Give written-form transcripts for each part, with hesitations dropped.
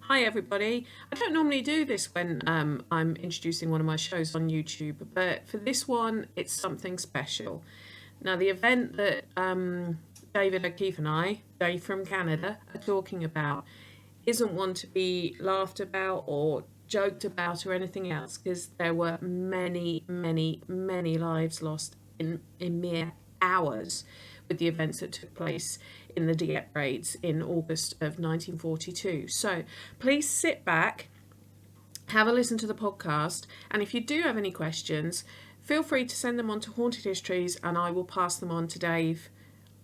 Hi everybody. I don't normally do this when I'm introducing one of my shows on YouTube, but for this one, it's something special. Now, the event that David O'Keefe and I, Dave from Canada, are talking about isn't one to be laughed about or joked about or anything else, because there were many, many, many lives lost in mere hours with the events that took place in the Dieppe raids in August of 1942. So please sit back, have a listen to the podcast, and if you do have any questions, feel free to send them on to Haunted Histories and I will pass them on to Dave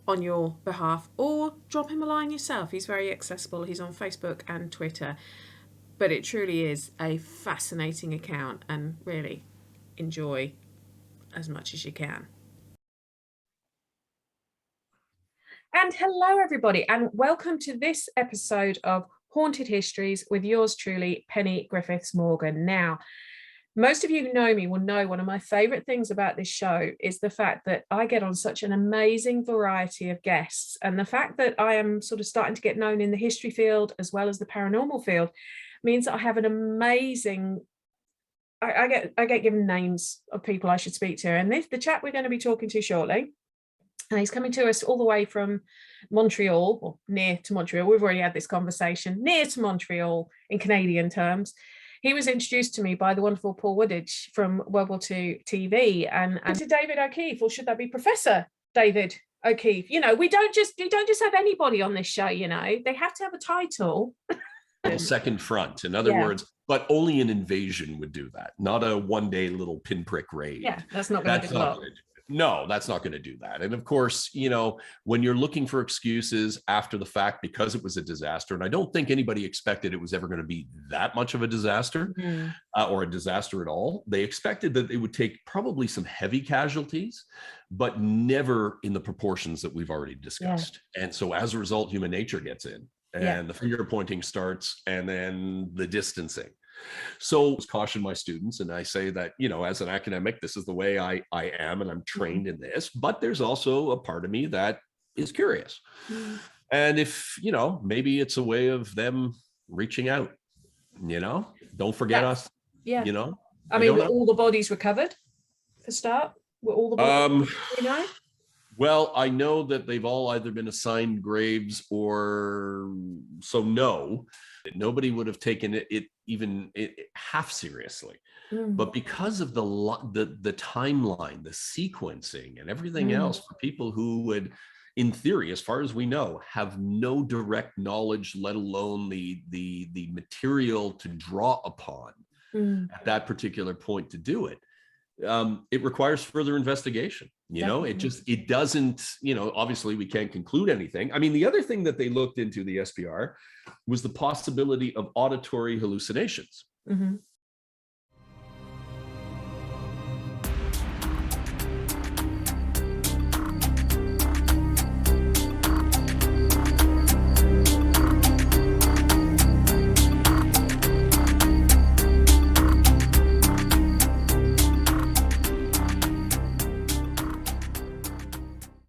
on your behalf, or drop him a line yourself. He's very accessible. He's on Facebook and Twitter. But it truly is a fascinating account, and really enjoy as much as you can. And hello, everybody, and welcome to this episode of Haunted Histories with yours truly, Penny Griffiths Morgan. Now, most of you who know me will know one of my favourite things about this show is the fact that I get on such an amazing variety of guests. And the fact that I am sort of starting to get known in the history field as well as the paranormal field means that I have an amazing... I get given names of people I should speak to. And the chap we're going to be talking to shortly, and he's coming to us all the way from Montreal, or near to Montreal. We've already had this conversation, near to Montreal in Canadian terms. He was introduced to me by the wonderful Paul Woodage from World War II TV, and to David O'Keefe, or should that be Professor David O'Keefe? You know, we don't just have anybody on this show. You know, they have to have a title. Second front, in other words, but only an invasion would do that, not a one-day little pinprick raid. Yeah, that's not going to do that. No, that's not going to do that. And of course, you know, when you're looking for excuses after the fact because it was a disaster, and I don't think anybody expected it was ever going to be that much of a disaster or a disaster at all. They expected that it would take probably some heavy casualties, but never in the proportions that we've already discussed. Yeah. And so as a result, human nature gets in and the finger pointing starts, and then the distancing. So I caution my students, and I say that, you know, as an academic, this is the way I am, and I'm trained in this, but there's also a part of me that is curious. And if, you know, maybe it's a way of them reaching out, you know, don't forget us, you know. I mean, were all the bodies recovered for start? Were all the bodies, you know? Well, I know that they've all either been assigned graves or so no. Nobody would have taken it even half seriously. But because of the timeline, the sequencing and everything else, for people who would, in theory, as far as we know, have no direct knowledge, let alone the material to draw upon at that particular point to do it, it requires further investigation. You know, it doesn't, you know, obviously we can't conclude anything. I mean, the other thing that they looked into, the SPR, was the possibility of auditory hallucinations.